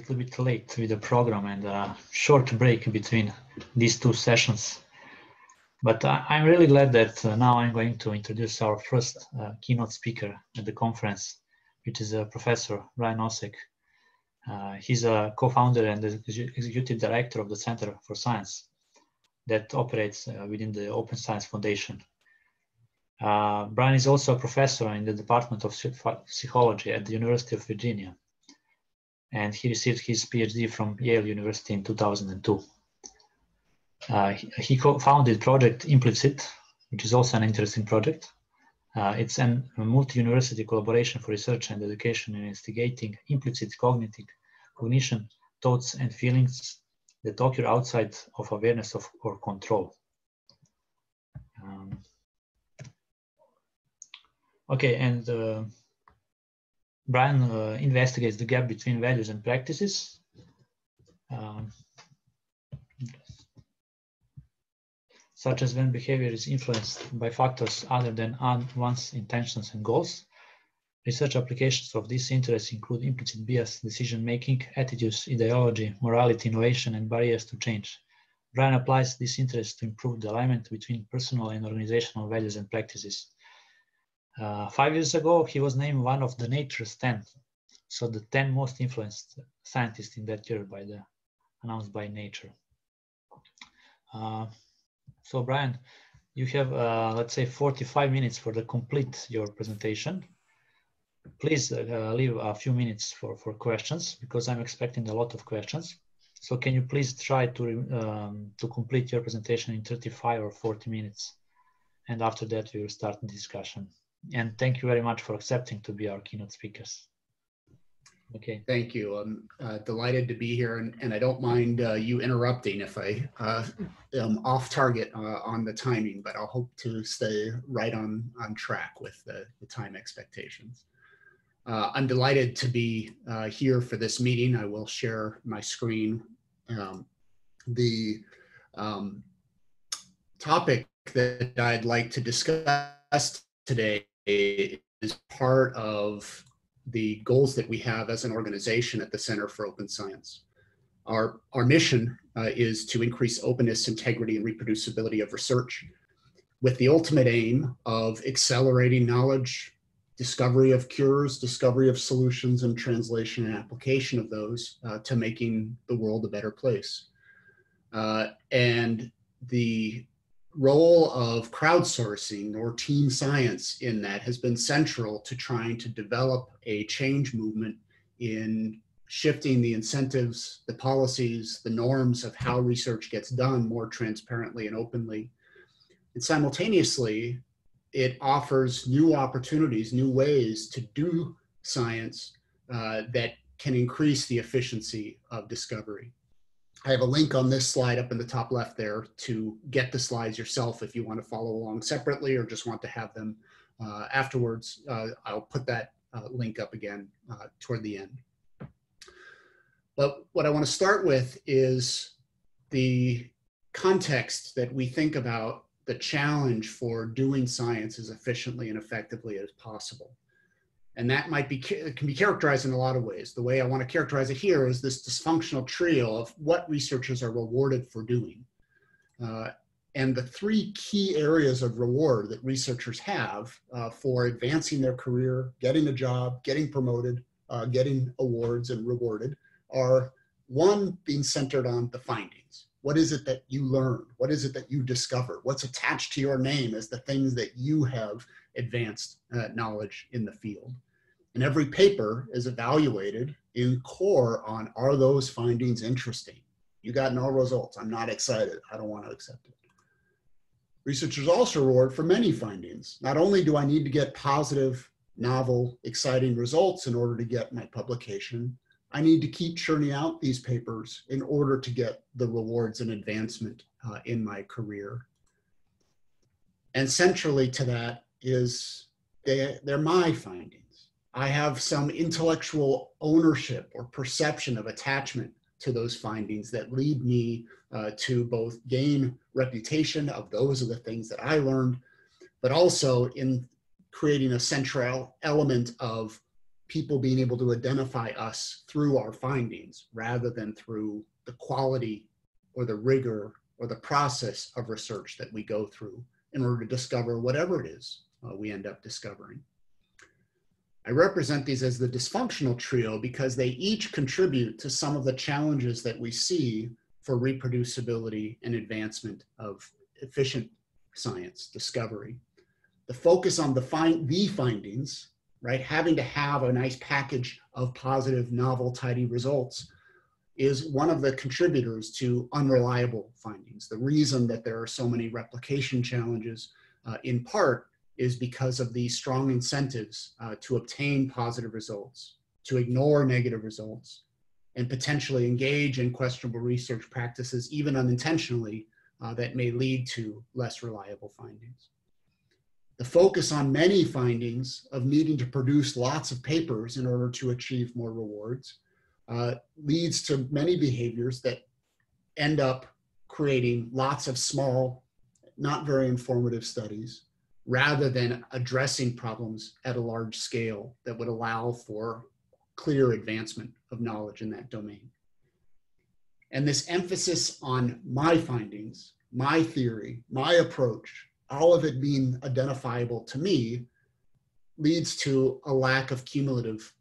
little bit late with the program and a short break between these two sessions. But I'm really glad that now I'm going to introduce our first keynote speaker at the conference, which is Professor Brian Nosek. He's a co-founder and executive director of the Center for Science that operates within the Open Science Foundation. Brian is also a professor in the Department of Psychology at the University of Virginia, and he received his PhD from Yale University in 2002. He co-founded Project Implicit, which is also an interesting project. It's a multi-university collaboration for research and education in investigating implicit cognition, thoughts, and feelings that occur outside of awareness of or control. Okay, and Brian investigates the gap between values and practices. Such as when behavior is influenced by factors other than one's intentions and goals. Research applications of these interests include implicit bias, decision-making, attitudes, ideology, morality, innovation, and barriers to change. Brian applies these interests to improve the alignment between personal and organizational values and practices. 5 years ago, he was named one of the Nature's 10, so the 10 most influenced scientists in that year announced by Nature. So Brian, you have, let's say, 45 minutes for the complete your presentation. Please leave a few minutes for questions, because I'm expecting a lot of questions. So can you please try to complete your presentation in 35 or 40 minutes? And after that, we will start the discussion. And thank you very much for accepting to be our keynote speakers. Okay. Thank you. I'm delighted to be here, and I don't mind you interrupting if I am off target on the timing, but I'll hope to stay right on track with the time expectations. I'm delighted to be here for this meeting. I will share my screen. The topic that I'd like to discuss today is part of the goals that we have as an organization at the Center for Open Science. Our mission is to increase openness, integrity, and reproducibility of research with the ultimate aim of accelerating knowledge, discovery of cures, discovery of solutions, and translation and application of those to making the world a better place. And the role of crowdsourcing or team science in that has been central to trying to develop a change movement in shifting the incentives, the policies, the norms of how research gets done more transparently and openly. And simultaneously, it offers new opportunities, new ways to do science that can increase the efficiency of discovery. I have a link on this slide up in the top left there to get the slides yourself if you want to follow along separately or just want to have them afterwards. I'll put that link up again toward the end. But what I want to start with is the context that we think about the challenge for doing science as efficiently and effectively as possible. And that can be characterized in a lot of ways. The way I want to characterize it here is this dysfunctional trio of what researchers are rewarded for doing. And the three key areas of reward that researchers have for advancing their career, getting a job, getting promoted, getting awards and rewarded are: one, being centered on the findings. What is it that you learned? What is it that you discovered? What's attached to your name as the things that you have advanced knowledge in the field? And every paper is evaluated in core on, are those findings interesting? You got no results. I'm not excited. I don't want to accept it. Researchers also reward for many findings. Not only do I need to get positive, novel, exciting results in order to get my publication, I need to keep churning out these papers in order to get the rewards and advancement in my career. And centrally to that is they're my findings. I have some intellectual ownership or perception of attachment to those findings that lead me to both gain reputation of those are the things that I learned, but also in creating a central element of people being able to identify us through our findings rather than through the quality or the rigor or the process of research that we go through in order to discover whatever it is we end up discovering. I represent these as the dysfunctional trio because they each contribute to some of the challenges that we see for reproducibility and advancement of efficient science discovery. The focus on the findings, right, having to have a nice package of positive, novel, tidy results is one of the contributors to unreliable findings. The reason that there are so many replication challenges, in part, is because of the strong incentives to obtain positive results, to ignore negative results, and potentially engage in questionable research practices, even unintentionally, that may lead to less reliable findings. The focus on many findings of needing to produce lots of papers in order to achieve more rewards leads to many behaviors that end up creating lots of small, not very informative studies, rather than addressing problems at a large scale that would allow for clear advancement of knowledge in that domain. And this emphasis on my findings, my theory, my approach, all of it being identifiable to me, leads to a lack of cumulative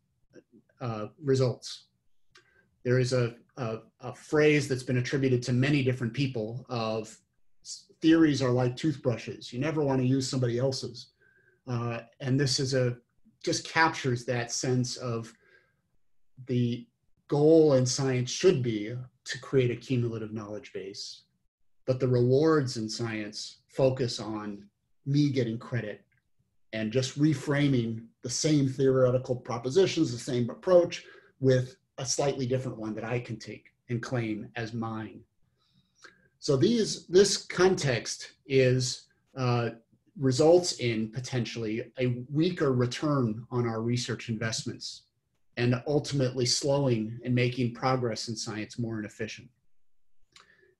results. There is a phrase that's been attributed to many different people of theories are like toothbrushes. You never want to use somebody else's. And this is just captures that sense of the goal in science should be to create a cumulative knowledge base, but the rewards in science focus on me getting credit and just reframing the same theoretical propositions, the same approach with a slightly different one that I can take and claim as mine. So this context results in potentially a weaker return on our research investments and ultimately slowing and making progress in science more inefficient.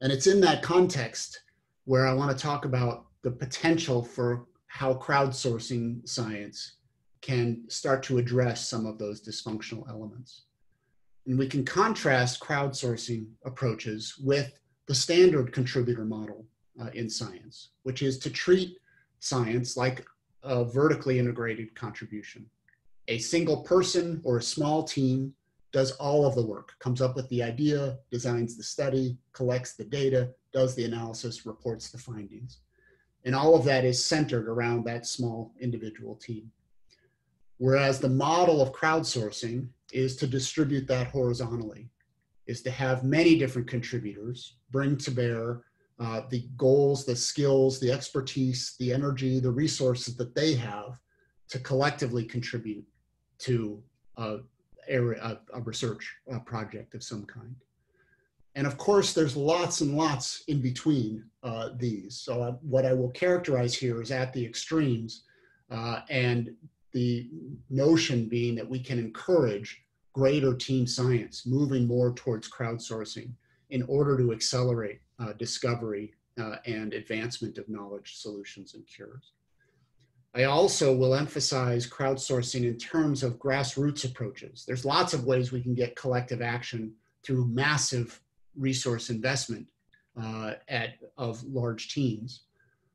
And it's in that context where I want to talk about the potential for how crowdsourcing science can start to address some of those dysfunctional elements. And we can contrast crowdsourcing approaches with the standard contributor model in science, which is to treat science like a vertically integrated contribution. A single person or a small team does all of the work, comes up with the idea, designs the study, collects the data, does the analysis, reports the findings. And all of that is centered around that small individual team. Whereas the model of crowdsourcing is to distribute that horizontally, is to have many different contributors bring to bear the goals, the skills, the expertise, the energy, the resources that they have to collectively contribute to a research project of some kind. And of course, there's lots and lots in between these. So what I will characterize here is at the extremes, and the notion being that we can encourage greater team science, moving more towards crowdsourcing in order to accelerate discovery and advancement of knowledge solutions and cures. I also will emphasize crowdsourcing in terms of grassroots approaches. There's lots of ways we can get collective action through massive resource investment of large teams.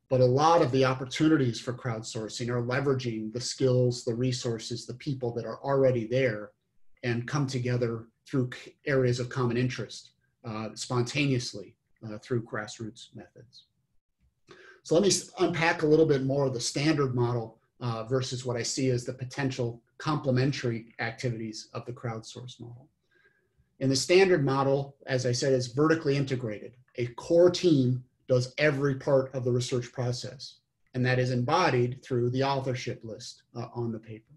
But a lot of the opportunities for crowdsourcing are leveraging the skills, the resources, the people that are already there and come together through areas of common interest spontaneously through grassroots methods. So let me unpack a little bit more of the standard model versus what I see as the potential complementary activities of the crowdsource model. In the standard model, as I said, is vertically integrated. A core team does every part of the research process, and that is embodied through the authorship list on the paper.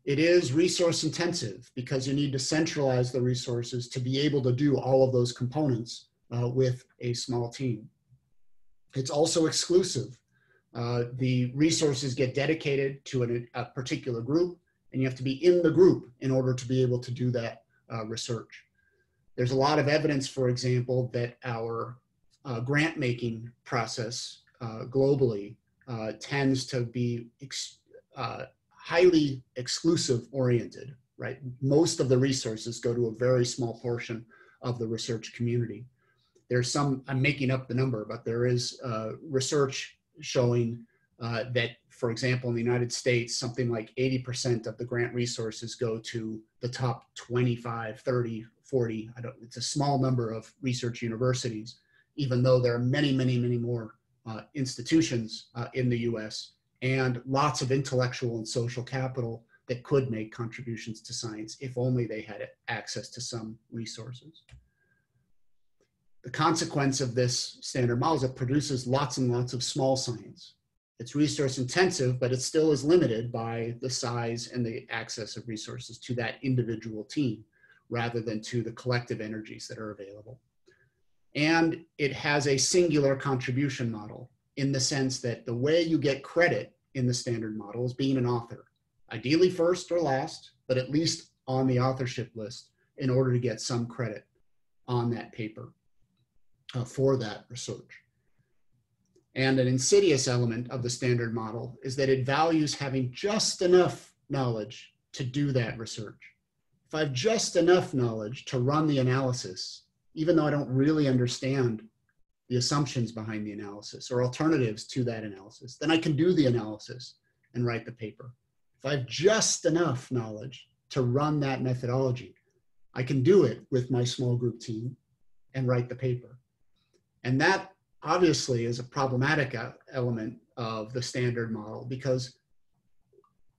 It is resource intensive because you need to centralize the resources to be able to do all of those components with a small team. It's also exclusive. The resources get dedicated to a particular group, and you have to be in the group in order to be able to do that research. There's a lot of evidence, for example, that our grant-making process globally tends to be highly exclusive oriented, right? Most of the resources go to a very small portion of the research community. There's some, I'm making up the number, but there is research showing that, for example, in the United States, something like 80% of the grant resources go to the top 25, 30, 40, it's a small number of research universities, even though there are many, many, many more institutions in the US and lots of intellectual and social capital that could make contributions to science if only they had access to some resources. The consequence of this standard model is it produces lots and lots of small science. It's resource intensive, but it still is limited by the size and the access of resources to that individual team rather than to the collective energies that are available. And it has a singular contribution model in the sense that the way you get credit in the standard model is being an author, ideally first or last, but at least on the authorship list in order to get some credit on that paper for that research. And an insidious element of the standard model is that it values having just enough knowledge to do that research. If I have just enough knowledge to run the analysis, even though I don't really understand the assumptions behind the analysis or alternatives to that analysis, then I can do the analysis and write the paper. If I have just enough knowledge to run that methodology, I can do it with my small group team and write the paper. And that obviously is a problematic element of the standard model because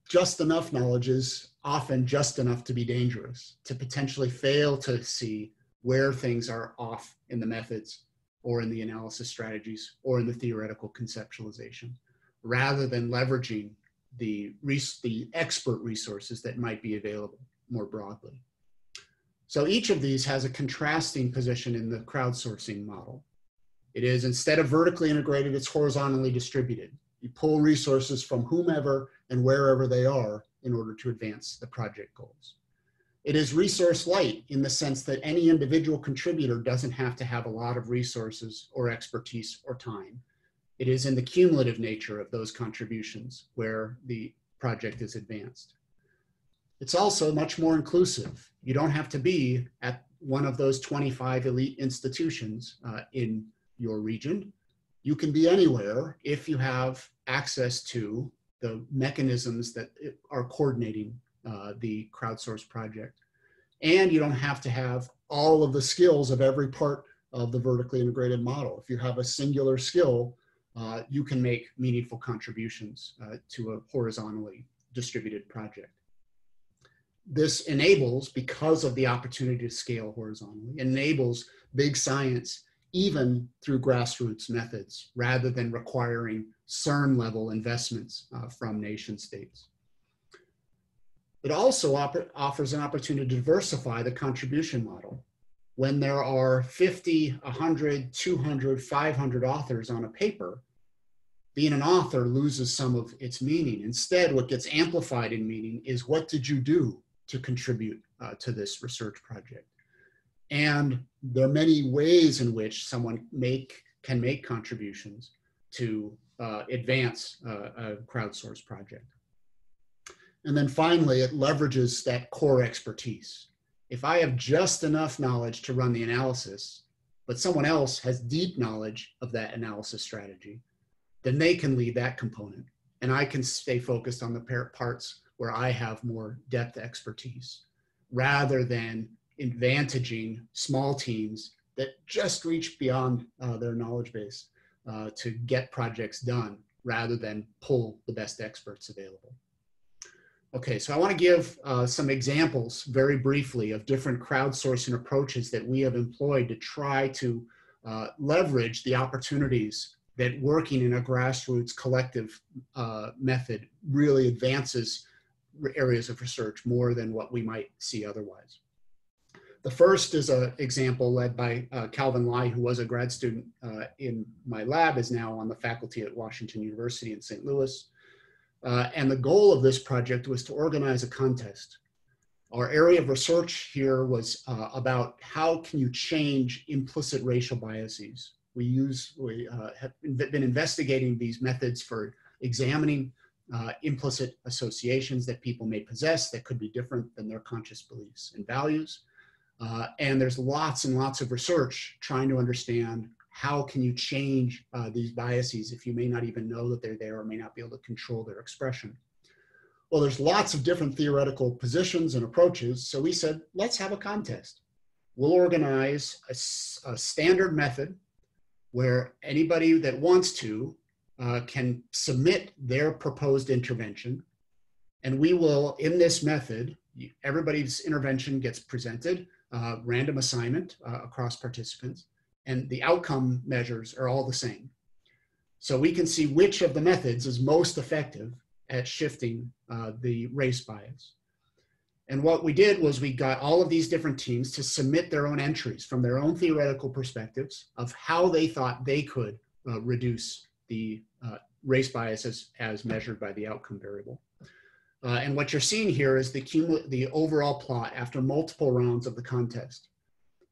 just enough knowledge is often just enough to be dangerous, to potentially fail to see where things are off in the methods or in the analysis strategies or in the theoretical conceptualization, rather than leveraging the expert resources that might be available more broadly. So each of these has a contrasting position in the crowdsourcing model. It is, instead of vertically integrated, it's horizontally distributed. You pull resources from whomever and wherever they are in order to advance the project goals. It is resource light in the sense that any individual contributor doesn't have to have a lot of resources or expertise or time. It is in the cumulative nature of those contributions where the project is advanced. It's also much more inclusive. You don't have to be at one of those 25 elite institutions in your region. You can be anywhere if you have access to the mechanisms that are coordinating the crowdsourced project. And you don't have to have all of the skills of every part of the vertically integrated model. If you have a singular skill, you can make meaningful contributions to a horizontally distributed project. This enables, because of the opportunity to scale horizontally, enables big science even through grassroots methods, rather than requiring CERN-level investments from nation states. It also offers an opportunity to diversify the contribution model. When there are 50, 100, 200, 500 authors on a paper, being an author loses some of its meaning. Instead, what gets amplified in meaning is, what did you do to contribute to this research project? And there are many ways in which someone can make contributions to advance a crowdsourced project. And then finally, it leverages that core expertise. If I have just enough knowledge to run the analysis, but someone else has deep knowledge of that analysis strategy, then they can lead that component. And I can stay focused on the parts where I have more depth expertise, rather than advantaging small teams that just reach beyond their knowledge base to get projects done, rather than pull the best experts available. Okay, so I want to give some examples very briefly of different crowdsourcing approaches that we have employed to try to leverage the opportunities that working in a grassroots collective method really advances areas of research more than what we might see otherwise. The first is an example led by Calvin Lai, who was a grad student in my lab, is now on the faculty at Washington University in St. Louis. And the goal of this project was to organize a contest. Our area of research here was about how can you change implicit racial biases. We have been investigating these methods for examining implicit associations that people may possess that could be different than their conscious beliefs and values. And there's lots and lots of research trying to understand how can you change these biases if you may not even know that they're there or may not be able to control their expression. Well, there's lots of different theoretical positions and approaches. So we said, let's have a contest. We'll organize a standard method where anybody that wants to can submit their proposed intervention. And we will, in this method, everybody's intervention gets presented, random assignment across participants, and the outcome measures are all the same. So we can see which of the methods is most effective at shifting the race bias. And what we did was we got all of these different teams to submit their own entries from their own theoretical perspectives of how they thought they could reduce the race biases as measured by the outcome variable. And what you're seeing here is the overall plot after multiple rounds of the contest.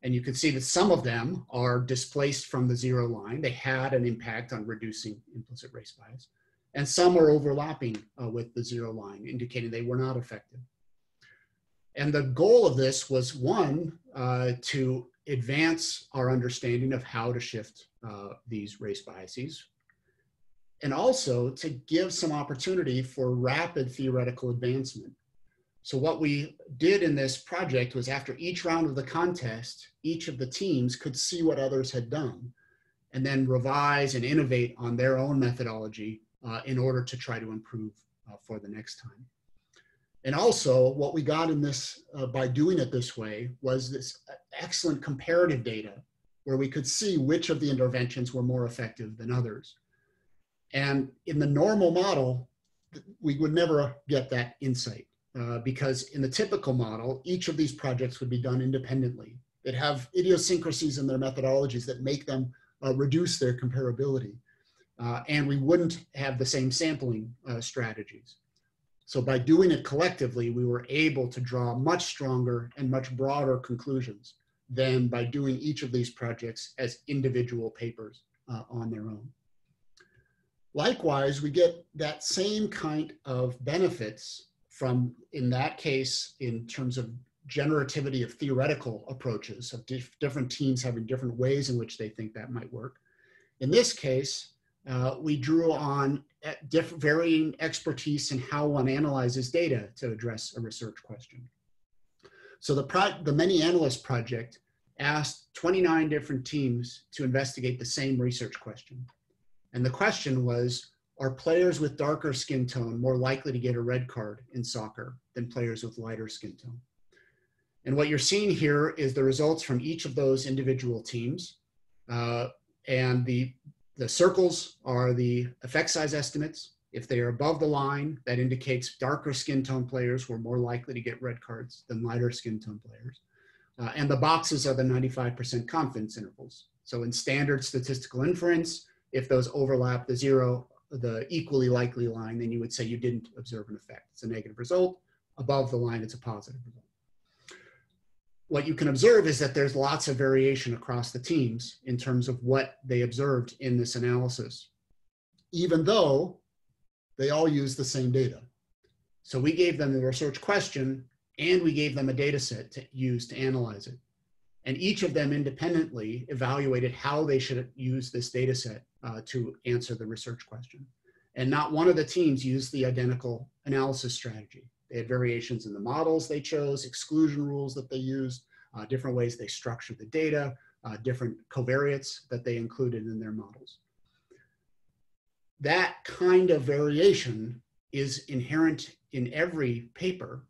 And you can see that some of them are displaced from the zero line. They had an impact on reducing implicit race bias. And some are overlapping with the zero line, indicating they were not effective. And the goal of this was, one, to advance our understanding of how to shift these race biases, and also to give some opportunity for rapid theoretical advancement. So what we did in this project was, after each round of the contest, each of the teams could see what others had done and then revise and innovate on their own methodology in order to try to improve for the next time. And also, what we got in this, by doing it this way, was this excellent comparative data where we could see which of the interventions were more effective than others. And in the normal model, we would never get that insight because in the typical model, each of these projects would be done independently. They'd have idiosyncrasies in their methodologies that make them reduce their comparability. And we wouldn't have the same sampling strategies. So by doing it collectively, we were able to draw much stronger and much broader conclusions than by doing each of these projects as individual papers on their own. Likewise, we get that same kind of benefits from, in that case, in terms of generativity of theoretical approaches, of different teams having different ways in which they think that might work. In this case, we drew on varying expertise in how one analyzes data to address a research question. So the Many Analysts project asked 29 different teams to investigate the same research question. And the question was, are players with darker skin tone more likely to get a red card in soccer than players with lighter skin tone? And what you're seeing here is the results from each of those individual teams. And the circles are the effect size estimates. If they are above the line, that indicates darker skin tone players were more likely to get red cards than lighter skin tone players. And the boxes are the 95% confidence intervals. So in standard statistical inference, if those overlap the equally likely line, then you would say you didn't observe an effect. It's a negative result. Above the line, it's a positive result. What you can observe is that there's lots of variation across the teams in terms of what they observed in this analysis, even though they all use the same data. So we gave them the research question and we gave them a data set to use to analyze it. And each of them independently evaluated how they should use this data set to answer the research question. And not one of the teams used the identical analysis strategy. They had variations in the models they chose, exclusion rules that they used, different ways they structured the data, different covariates that they included in their models. That kind of variation is inherent in every paper.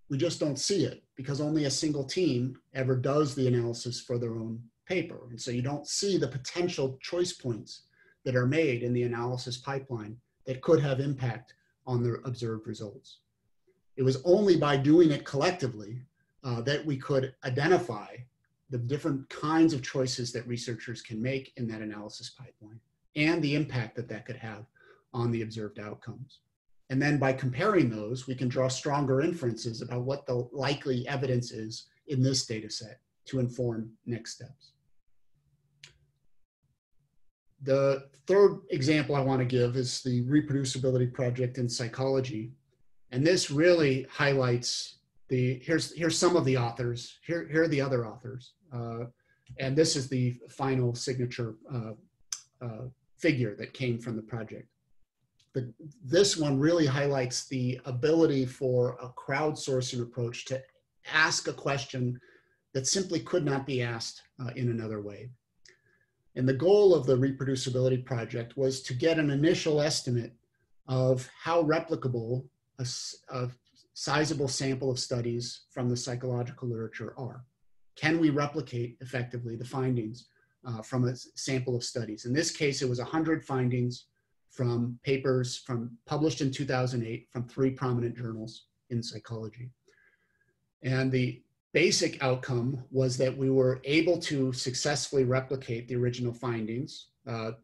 We just don't see it because only a single team ever does the analysis for their own paper. And so you don't see the potential choice points that are made in the analysis pipeline that could have impact on the observed results. It was only by doing it collectively that we could identify the different kinds of choices that researchers can make in that analysis pipeline and the impact that that could have on the observed outcomes. And then by comparing those, we can draw stronger inferences about what the likely evidence is in this data set to inform next steps. The third example I want to give is the Reproducibility Project in psychology. And this really highlights here's some of the authors, here are the other authors. And this is the final signature figure that came from the project. This one really highlights the ability for a crowdsourcing approach to ask a question that simply could not be asked in another way. And the goal of the Reproducibility Project was to get an initial estimate of how replicable a sizable sample of studies from the psychological literature are. Can we replicate effectively the findings from a sample of studies? In this case, it was 100 findings from papers published in 2008 from 3 prominent journals in psychology. And the basic outcome was that we were able to successfully replicate the original findings.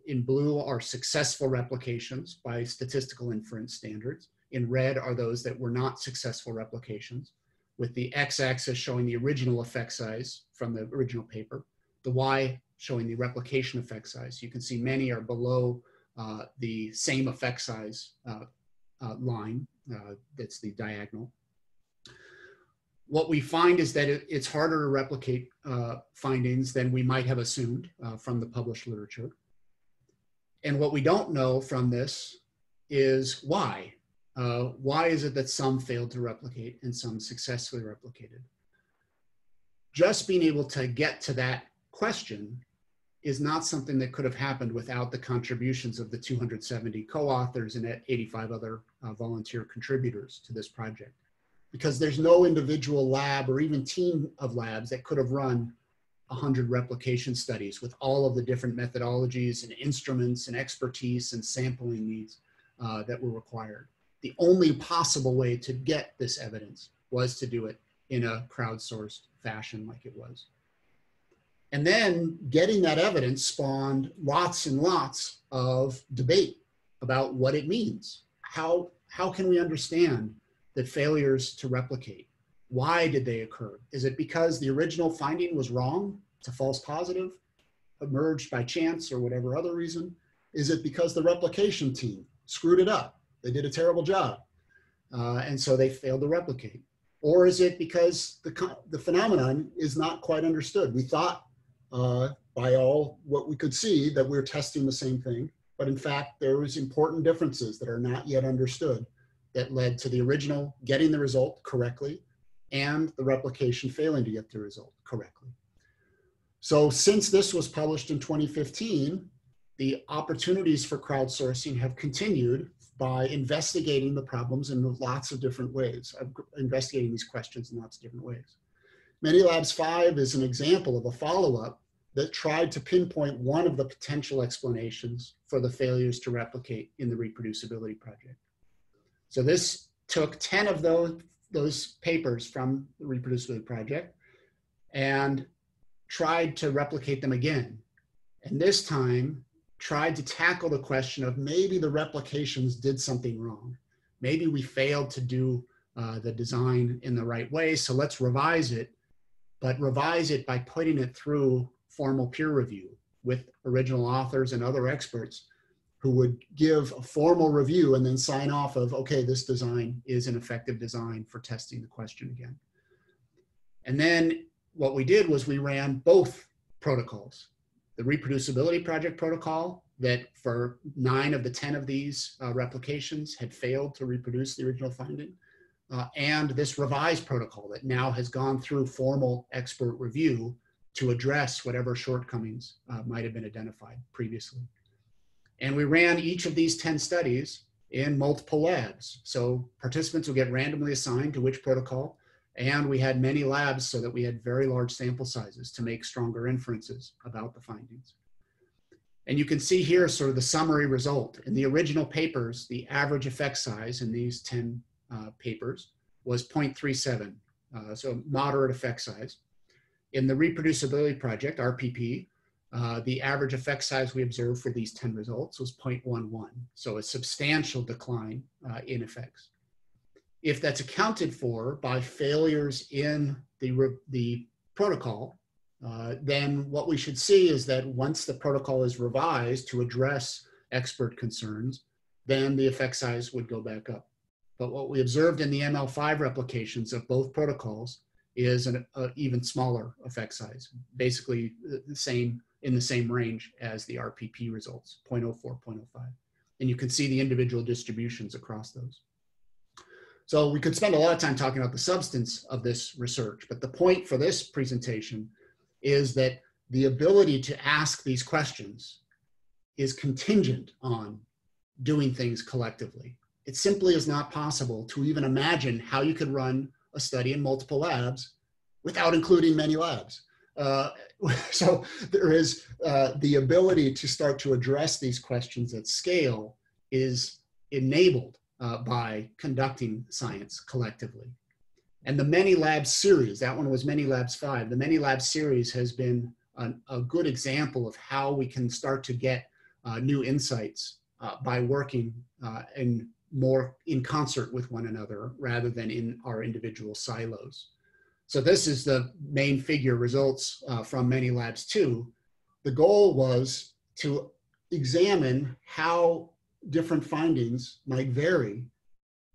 In blue are successful replications by statistical inference standards. In red are those that were not successful replications, with the x-axis showing the original effect size from the original paper, the y showing the replication effect size. You can see many are below the same effect size line, that's the diagonal. What we find is that it's harder to replicate findings than we might have assumed from the published literature. And what we don't know from this is why. Why is it that some failed to replicate and some successfully replicated? Just being able to get to that question is not something that could have happened without the contributions of the 270 co-authors and 85 other volunteer contributors to this project. Because there's no individual lab or even team of labs that could have run 100 replication studies with all of the different methodologies and instruments and expertise and sampling needs that were required. The only possible way to get this evidence was to do it in a crowdsourced fashion like it was. And then getting that evidence spawned lots and lots of debate about what it means. How can we understand that failures to replicate? Why did they occur? Is it because the original finding was wrong? It's a false positive, emerged by chance or whatever other reason? Is it because the replication team screwed it up? They did a terrible job, and so they failed to replicate. Or is it because the phenomenon is not quite understood? We thought by all what we could see that we're testing the same thing, but in fact, there was important differences that are not yet understood that led to the original getting the result correctly and the replication failing to get the result correctly. So since this was published in 2015, the opportunities for crowdsourcing have continued by investigating the problems in lots of different ways, investigating these questions in lots of different ways. Many Labs 5 is an example of a follow-up that tried to pinpoint one of the potential explanations for the failures to replicate in the Reproducibility Project. So this took 10 of those papers from the Reproducibility Project and tried to replicate them again. And this time tried to tackle the question of maybe the replications did something wrong. Maybe we failed to do the design in the right way, so let's revise it, but revise it by putting it through formal peer review with original authors and other experts who would give a formal review and then sign off of, okay, this design is an effective design for testing the question again. And then what we did was we ran both protocols. The Reproducibility Project protocol that for 9 of the 10 of these replications had failed to reproduce the original finding, and this revised protocol that now has gone through formal expert review to address whatever shortcomings might have been identified previously. And we ran each of these 10 studies in multiple labs. So participants would get randomly assigned to which protocol, and we had many labs so that we had very large sample sizes to make stronger inferences about the findings. And you can see here sort of the summary result. In the original papers, the average effect size in these 10 papers was 0.37, so moderate effect size. In the Reproducibility Project, RPP, the average effect size we observed for these 10 results was 0.11, so a substantial decline in effects. If that's accounted for by failures in the protocol, then what we should see is that once the protocol is revised to address expert concerns, then the effect size would go back up. But what we observed in the ML5 replications of both protocols is an even smaller effect size, basically the same, in the same range as the RPP results, 0.04, 0.05. And you can see the individual distributions across those. So we could spend a lot of time talking about the substance of this research, but the point for this presentation is that the ability to ask these questions is contingent on doing things collectively. It simply is not possible to even imagine how you could run a study in multiple labs without including many labs. So there is the ability to start to address these questions at scale is enabled by conducting science collectively. And the Many Labs series, that one was Many Labs 5, the Many Labs series has been a good example of how we can start to get new insights by working more in concert with one another rather than in our individual silos. So this is the main figure results from Many Labs 2. The goal was to examine how different findings might vary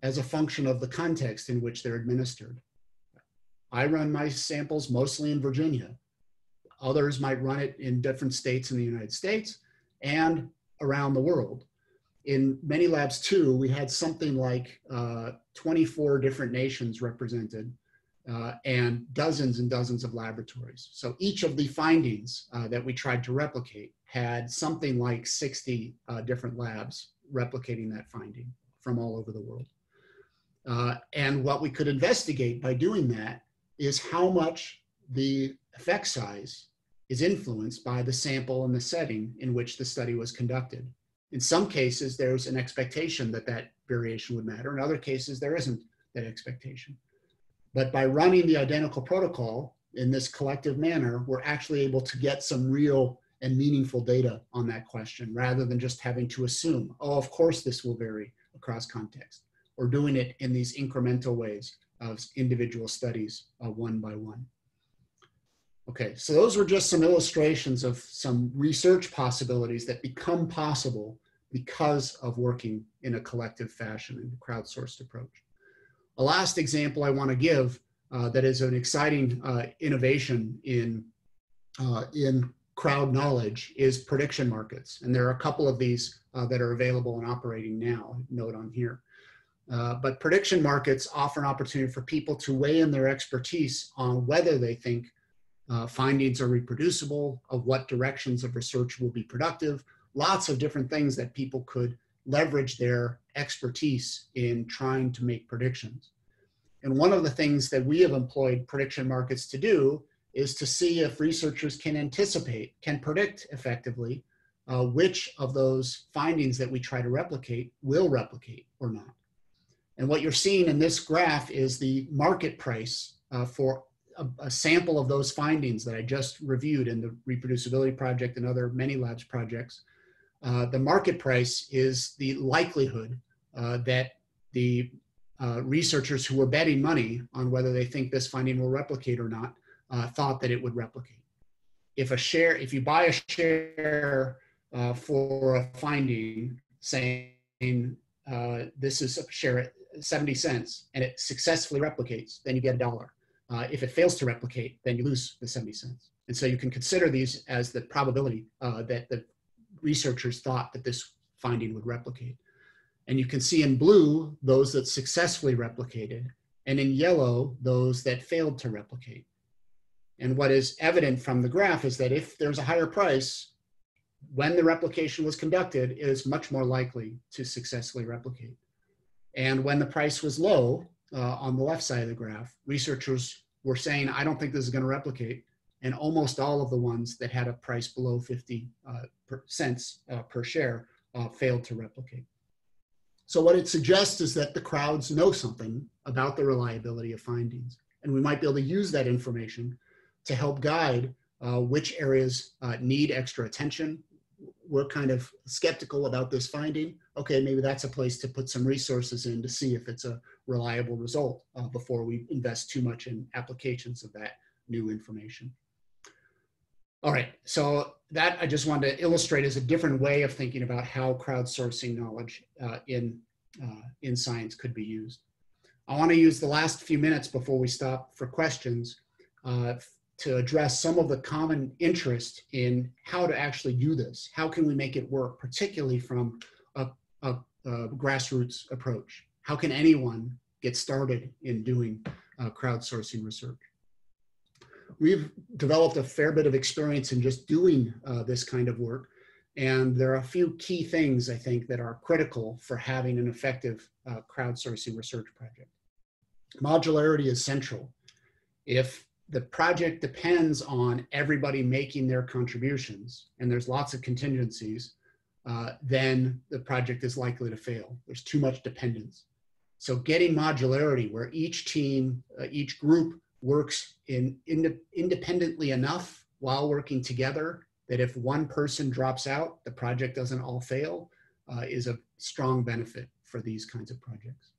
as a function of the context in which they're administered. I run my samples mostly in Virginia. Others might run it in different states in the United States and around the world. In Many Labs 2, we had something like 24 different nations represented and dozens of laboratories. So each of the findings that we tried to replicate had something like 60 different labs replicating that finding from all over the world. And what we could investigate by doing that is how much the effect size is influenced by the sample and the setting in which the study was conducted. In some cases, there's an expectation that that variation would matter. In other cases, there isn't that expectation. But by running the identical protocol in this collective manner, we're actually able to get some real and meaningful data on that question rather than just having to assume, oh, of course this will vary across context, or doing it in these incremental ways of individual studies one by one. Okay, so those were just some illustrations of some research possibilities that become possible because of working in a collective fashion in a crowdsourced approach. A last example I want to give that is an exciting innovation in crowd knowledge is prediction markets. And there are a couple of these that are available and operating now, note on here. But prediction markets offer an opportunity for people to weigh in their expertise on whether they think findings are reproducible, of what directions of research will be productive, lots of different things that people could leverage their expertise in trying to make predictions. And one of the things that we have employed prediction markets to do is to see if researchers can anticipate, can predict effectively which of those findings that we try to replicate will replicate or not. And what you're seeing in this graph is the market price for a sample of those findings that I just reviewed in the Reproducibility Project and other Many Labs projects. The market price is the likelihood that the researchers who were betting money on whether they think this finding will replicate or not thought that it would replicate. If you buy a share for a finding saying this is a share at 70 cents and it successfully replicates, then you get $1. If it fails to replicate, then you lose the 70 cents. And so you can consider these as the probability that the researchers thought that this finding would replicate. And you can see in blue those that successfully replicated, and in yellow those that failed to replicate. And what is evident from the graph is that if there's a higher price, when the replication was conducted, it is much more likely to successfully replicate. And when the price was low, on the left side of the graph, researchers were saying, I don't think this is going to replicate. And almost all of the ones that had a price below 50 cents per share failed to replicate. So what it suggests is that the crowds know something about the reliability of findings. And we might be able to use that information to help guide which areas need extra attention. We're kind of skeptical about this finding. Okay, maybe that's a place to put some resources in to see if it's a reliable result before we invest too much in applications of that new information. All right, so that I just wanted to illustrate as a different way of thinking about how crowdsourcing knowledge in science could be used. I want to use the last few minutes before we stop for questions to address some of the common interest in how to actually do this. How can we make it work, particularly from a grassroots approach? How can anyone get started in doing crowdsourcing research? We've developed a fair bit of experience in just doing this kind of work. And there are a few key things, I think, that are critical for having an effective crowdsourcing research project. Modularity is central. If the project depends on everybody making their contributions, and there's lots of contingencies, then the project is likely to fail. There's too much dependence. So getting modularity, where each team, each group works independently enough while working together that if one person drops out, the project doesn't all fail, is a strong benefit for these kinds of projects.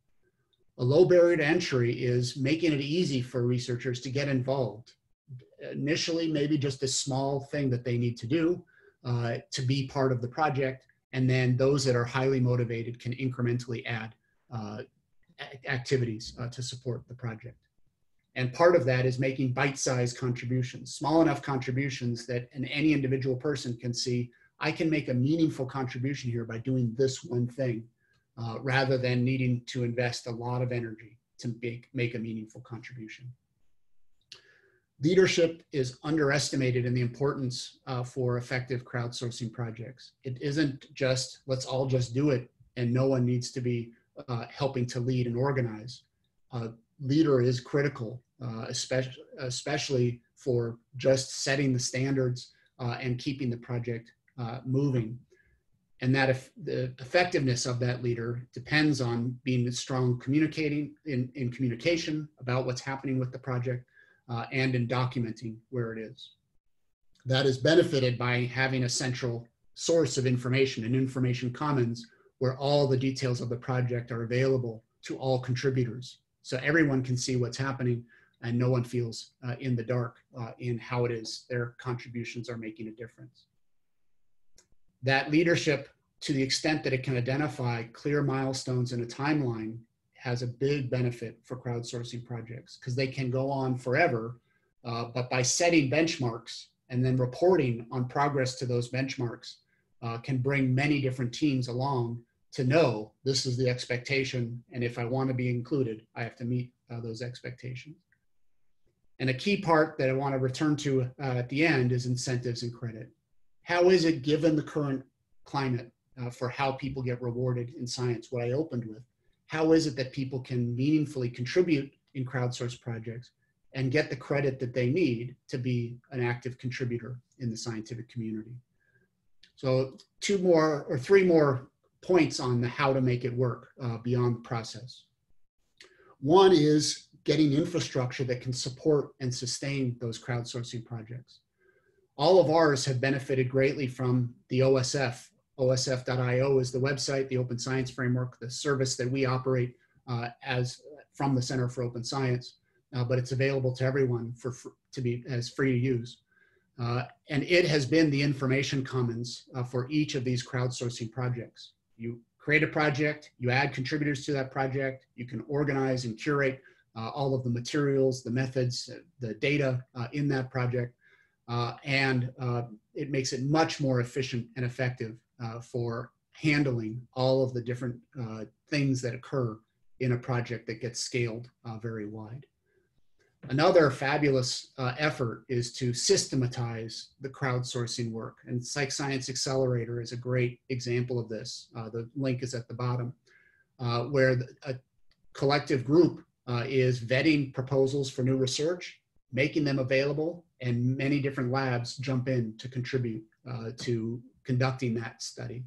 A low barrier to entry is making it easy for researchers to get involved. Initially, maybe just a small thing that they need to do to be part of the project, and then those that are highly motivated can incrementally add activities to support the project. And part of that is making bite-sized contributions, small enough contributions that any individual person can see, I can make a meaningful contribution here by doing this one thing, rather than needing to invest a lot of energy to make a meaningful contribution. Leadership is underestimated in the importance for effective crowdsourcing projects. It isn't just, let's all just do it, and no one needs to be helping to lead and organize. Leader is critical, especially for just setting the standards and keeping the project moving. And that if the effectiveness of that leader depends on being strong communicating in communication about what's happening with the project and in documenting where it is. That is benefited by having a central source of information, an information commons, where all the details of the project are available to all contributors. So everyone can see what's happening and no one feels in the dark in how it is their contributions are making a difference. That leadership, to the extent that it can identify clear milestones in a timeline, has a big benefit for crowdsourcing projects because they can go on forever, but by setting benchmarks and then reporting on progress to those benchmarks can bring many different teams along to know this is the expectation, and if I want to be included, I have to meet those expectations. And a key part that I want to return to at the end is incentives and credit. How is it, given the current climate for how people get rewarded in science, what I opened with, how is it that people can meaningfully contribute in crowdsourced projects and get the credit that they need to be an active contributor in the scientific community? So three more points on the how to make it work beyond the process. One is getting infrastructure that can support and sustain those crowdsourcing projects. All of ours have benefited greatly from the OSF. OSF.io is the website, the Open Science Framework, the service that we operate from the Center for Open Science, but it's available to everyone to be as free to use. And it has been the information commons for each of these crowdsourcing projects. You create a project, you add contributors to that project, you can organize and curate all of the materials, the methods, the data in that project, and it makes it much more efficient and effective for handling all of the different things that occur in a project that gets scaled very wide. Another fabulous effort is to systematize the crowdsourcing work, and Psych Science Accelerator is a great example of this. The link is at the bottom, where a collective group is vetting proposals for new research, making them available, and many different labs jump in to contribute to conducting that study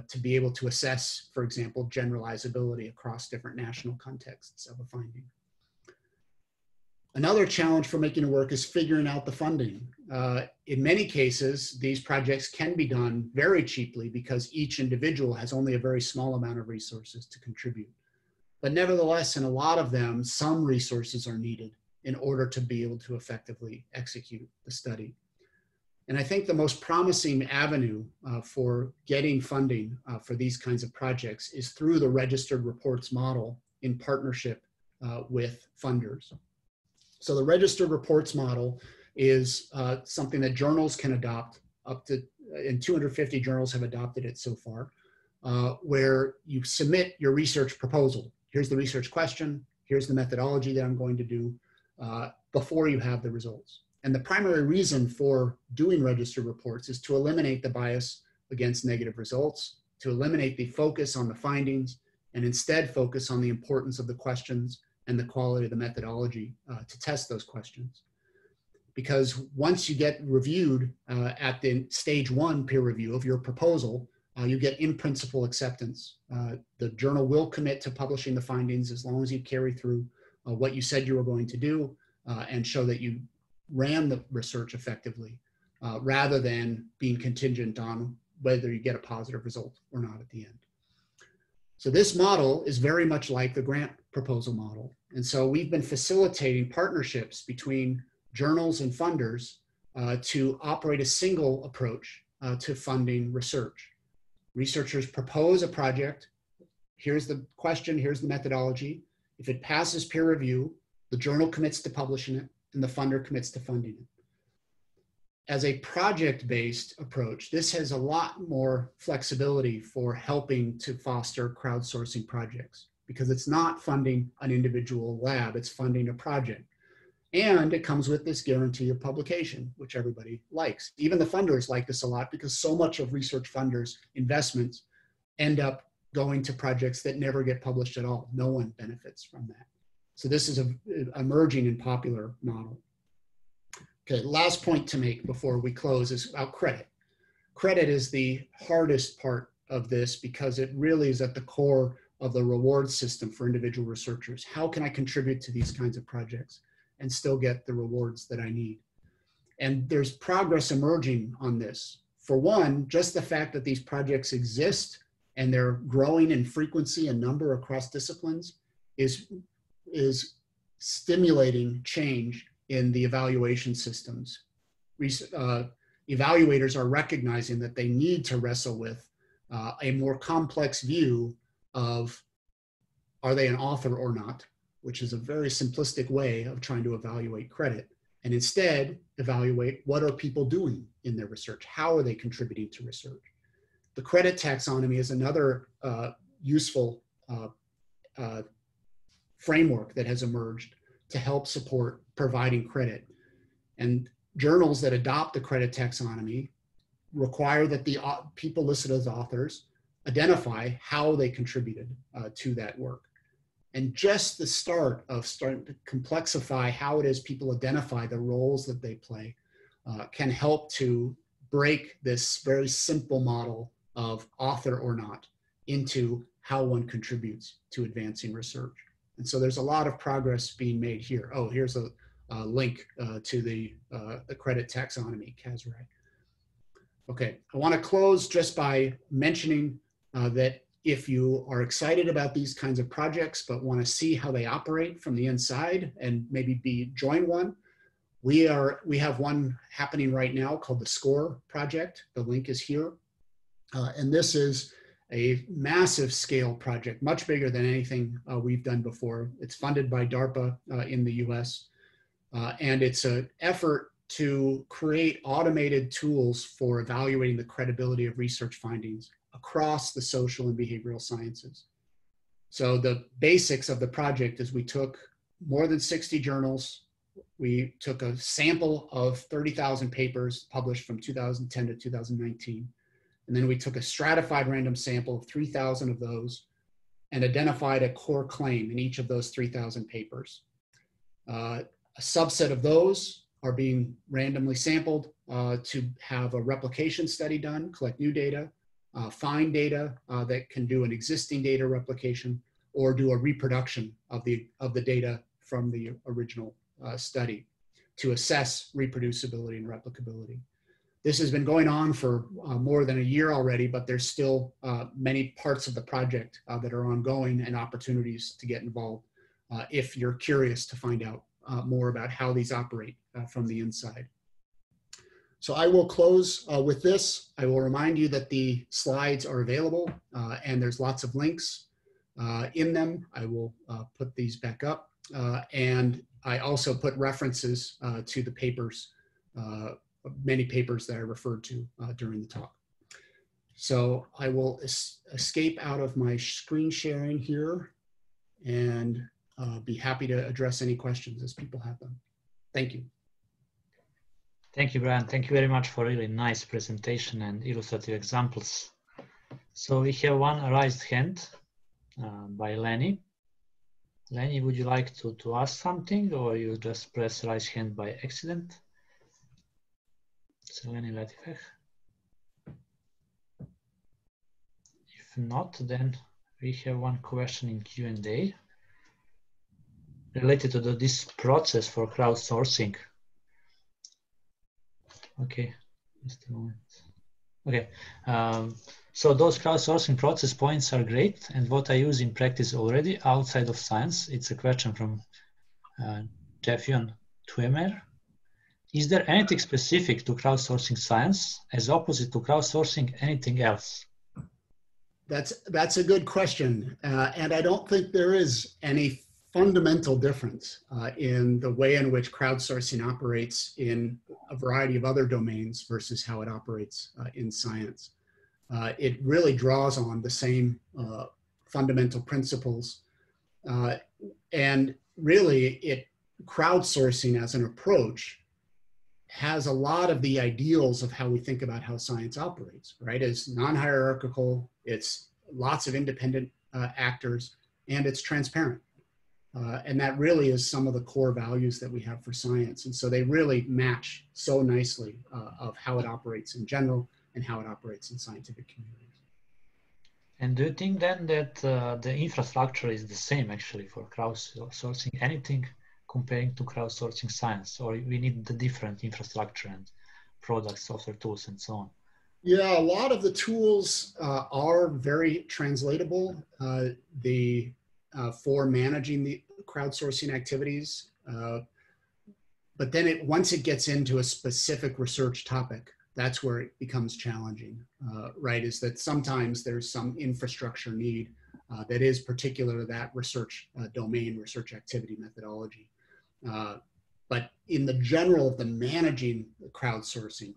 to be able to assess, for example, generalizability across different national contexts of a finding. Another challenge for making it work is figuring out the funding. In many cases, these projects can be done very cheaply because each individual has only a very small amount of resources to contribute. But nevertheless, in a lot of them, some resources are needed in order to be able to effectively execute the study. And I think the most promising avenue for getting funding for these kinds of projects is through the registered reports model in partnership with funders. So the registered reports model is something that journals can adopt up to, and 250 journals have adopted it so far, where you submit your research proposal. Here's the research question, here's the methodology that I'm going to do, before you have the results. And the primary reason for doing registered reports is to eliminate the bias against negative results, to eliminate the focus on the findings, and instead focus on the importance of the questions and the quality of the methodology to test those questions. Because once you get reviewed at the stage 1 peer review of your proposal, you get in principle acceptance. The journal will commit to publishing the findings as long as you carry through what you said you were going to do and show that you ran the research effectively, rather than being contingent on whether you get a positive result or not at the end. So this model is very much like the grant proposal model. And so we've been facilitating partnerships between journals and funders to operate a single approach to funding research. Researchers propose a project. Here's the question, here's the methodology. If it passes peer review, the journal commits to publishing it and the funder commits to funding it. As a project-based approach, this has a lot more flexibility for helping to foster crowdsourcing projects, because it's not funding an individual lab, it's funding a project. And it comes with this guarantee of publication, which everybody likes. Even the funders like this a lot, because so much of research funders' investments end up going to projects that never get published at all. No one benefits from that. So this is an emerging and popular model. Okay, last point to make before we close is about credit. Credit is the hardest part of this because it really is at the core of the reward system for individual researchers. How can I contribute to these kinds of projects and still get the rewards that I need? And there's progress emerging on this. For one, just the fact that these projects exist and they're growing in frequency and number across disciplines is stimulating change in the evaluation systems. Evaluators are recognizing that they need to wrestle with a more complex view of, are they an author or not, which is a very simplistic way of trying to evaluate credit, and instead evaluate what are people doing in their research, how are they contributing to research. The credit taxonomy is another useful framework that has emerged to help support providing credit. And journals that adopt the credit taxonomy require that the people listed as authors identify how they contributed to that work. And just the start of starting to complexify how it is people identify the roles that they play can help to break this very simple model of author or not into how one contributes to advancing research. And so there's a lot of progress being made here. Oh, here's a link to the credit taxonomy, Kazrai. Okay, I want to close just by mentioning that if you are excited about these kinds of projects but want to see how they operate from the inside and maybe join one, we have one happening right now called the SCORE project. The link is here. And this is a massive scale project, much bigger than anything we've done before. It's funded by DARPA in the US. And it's an effort to create automated tools for evaluating the credibility of research findings across the social and behavioral sciences. So the basics of the project is we took more than 60 journals. We took a sample of 30,000 papers published from 2010 to 2019. And then we took a stratified random sample of 3,000 of those and identified a core claim in each of those 3,000 papers. A subset of those are being randomly sampled to have a replication study done, collect new data, find data that can do an existing data replication, or do a reproduction of the data from the original study to assess reproducibility and replicability. This has been going on for more than a year already, but there's still many parts of the project that are ongoing and opportunities to get involved if you're curious to find out more about how these operate from the inside. So I will close with this. I will remind you that the slides are available and there's lots of links in them. I will put these back up. And I also put references to the papers, many papers that I referred to during the talk. So I will escape out of my screen sharing here and be happy to address any questions as people have them. Thank you. Thank you, Brian. Thank you very much for a really nice presentation and illustrative examples. So we have one raised hand by Lenny. Lenny, would you like to ask something, or you just press raise hand by accident? So Lenny Latifeh. If not, then we have one question in Q&A related to this process for crowdsourcing. Okay, just a moment. Okay, so those crowdsourcing process points are great, and what I use in practice already outside of science. It's a question from Jeffion Tuemer. Is there anything specific to crowdsourcing science as opposite to crowdsourcing anything else? That's a good question, and I don't think there is any fundamental difference in the way in which crowdsourcing operates in a variety of other domains versus how it operates in science. It really draws on the same fundamental principles, and really crowdsourcing as an approach has a lot of the ideals of how we think about how science operates, right? It's non-hierarchical, it's lots of independent actors, and it's transparent. And that really is some of the core values that we have for science. And so they really match so nicely of how it operates in general and how it operates in scientific communities. And do you think then that the infrastructure is the same actually for crowdsourcing anything comparing to crowdsourcing science, or we need the different infrastructure and products, software tools, and so on? Yeah, a lot of the tools are very translatable. For managing the crowdsourcing activities. But then once it gets into a specific research topic, that's where it becomes challenging, right? Is that sometimes there's some infrastructure need that is particular to that research domain, research activity methodology. But in the general of the managing crowdsourcing,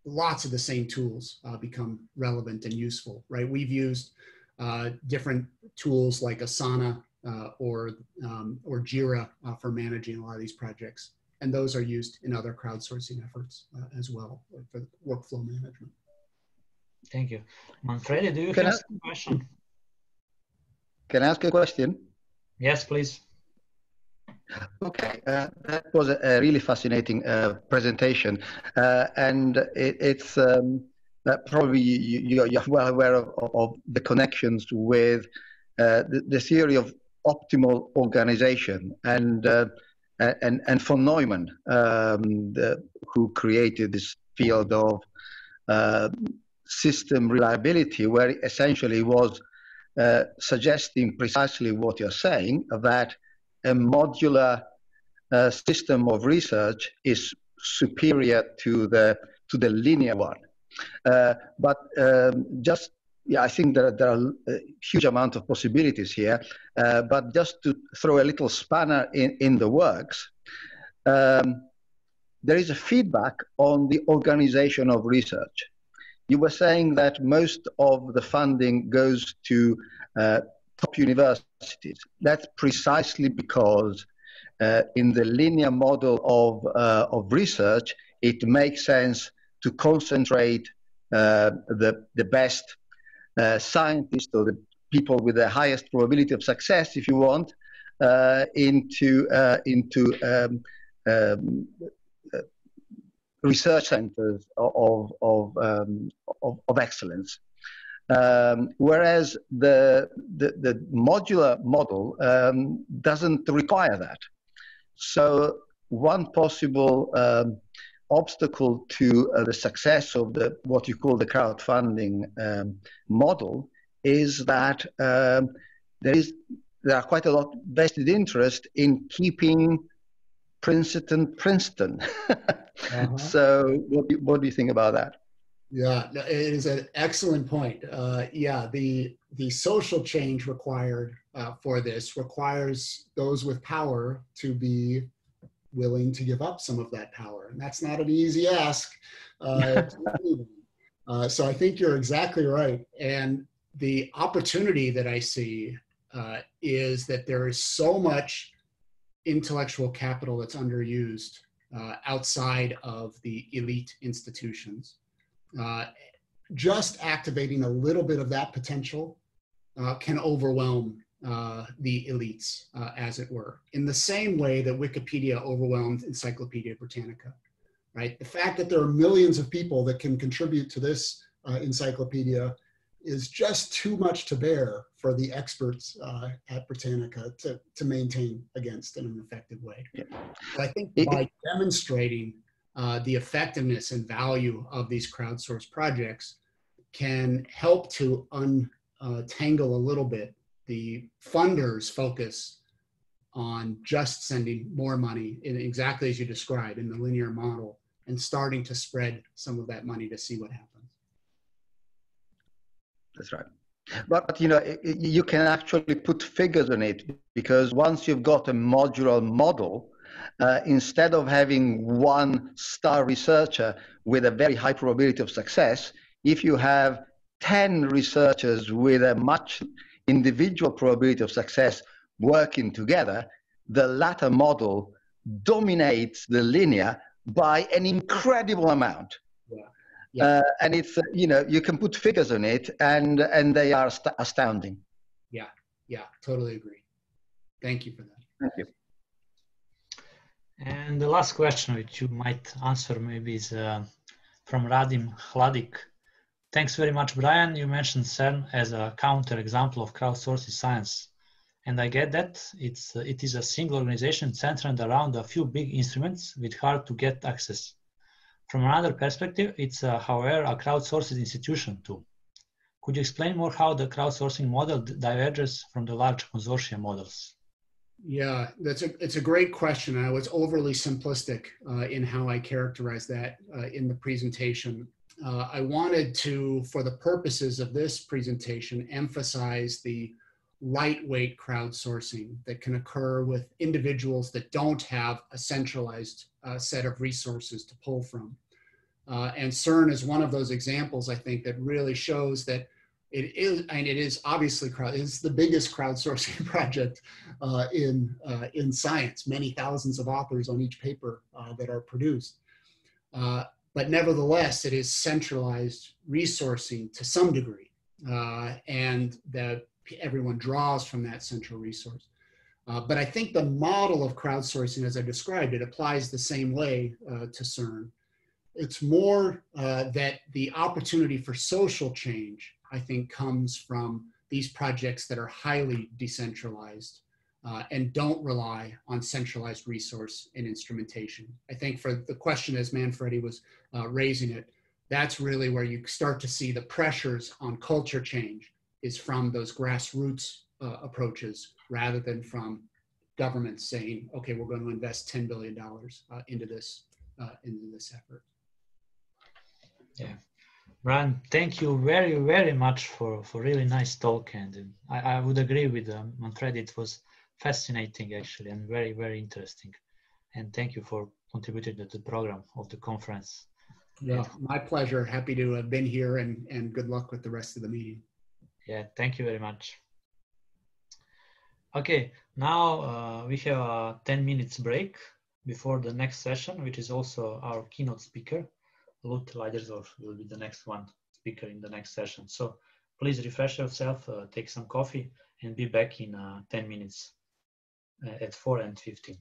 lots of the same tools become relevant and useful, right? We've used different tools like Asana or Jira for managing a lot of these projects. And those are used in other crowdsourcing efforts as well for workflow management. Thank you. Manfredi, do you have a question? Can I ask a question? Yes, please. Okay, that was a really fascinating presentation. And it's probably you're well aware of the connections with the theory of optimal organization and von Neumann, who created this field of system reliability, where essentially was suggesting precisely what you're saying, that a modular system of research is superior to the linear one. But I think there are a huge amount of possibilities here. But just to throw a little spanner in the works, there is a feedback on the organization of research. You were saying that most of the funding goes to top universities. That's precisely because in the linear model of research, it makes sense to concentrate the best scientists, or the people with the highest probability of success, if you want, into research centers of excellence. Whereas the modular model doesn't require that. So one possible obstacle to the success of what you call the crowdfunding model is that there are quite a lot vested interest in keeping Princeton. So what do you think about that? Yeah, no, it is an excellent point. Yeah, the social change required for this requires those with power to be willing to give up some of that power, and that's not an easy ask. So I think you're exactly right. And the opportunity that I see is that there is so much intellectual capital that's underused outside of the elite institutions. Just activating a little bit of that potential can overwhelm the elites, as it were, in the same way that Wikipedia overwhelmed Encyclopedia Britannica, right? The fact that there are millions of people that can contribute to this encyclopedia is just too much to bear for the experts at Britannica to maintain against in an effective way. Yeah. But I think by demonstrating the effectiveness and value of these crowdsourced projects can help to untangle a little bit the funders' focus on just sending more money, in exactly as you described, in the linear model, and starting to spread some of that money to see what happens. That's right. But you know, you can actually put figures on it, because once you've got a modular model, instead of having one star researcher with a very high probability of success, if you have 10 researchers with a much individual probability of success working together, the latter model dominates the linear by an incredible amount. Yeah. Yeah. And it's, you know, you can put figures on it, and they are astounding. Yeah, yeah, totally agree. Thank you for that. Thank you. And the last question, which you might answer maybe, is from Radim Hladik. Thanks very much, Brian. You mentioned CERN as a counter-example of crowdsourcing science. And I get that it is a single organization centered around a few big instruments with hard to get access. From another perspective, it's however a crowdsourced institution too. Could you explain more how the crowdsourcing model diverges from the large consortium models? Yeah, it's a great question. I was overly simplistic in how I characterized that in the presentation. I wanted to, for the purposes of this presentation, emphasize the lightweight crowdsourcing that can occur with individuals that don't have a centralized set of resources to pull from. And CERN is one of those examples, I think, that really shows that it is obviously it's the biggest crowdsourcing project in science, many thousands of authors on each paper that are produced. But nevertheless, it is centralized resourcing to some degree, and that everyone draws from that central resource. But I think the model of crowdsourcing, as I described it, applies the same way to CERN. It's more that the opportunity for social change, I think, comes from these projects that are highly decentralized and don't rely on centralized resource and instrumentation. I think for the question, as Manfredi was raising it, that's really where you start to see the pressures on culture change is from those grassroots approaches, rather than from governments saying, okay, we're going to invest $10 billion into this effort. Yeah. Brian, thank you very, very much for really nice talk. And I would agree with Manfredi. It was fascinating, actually, and very, very interesting. And thank you for contributing to the program of the conference. Yeah, my pleasure. Happy to have been here, and good luck with the rest of the meeting. Yeah, thank you very much. Okay, now we have a 10 minutes break before the next session, which is also our keynote speaker. Lut Leidersdorf will be the next speaker in the next session. So please refresh yourself, take some coffee, and be back in 10 minutes at 4:15.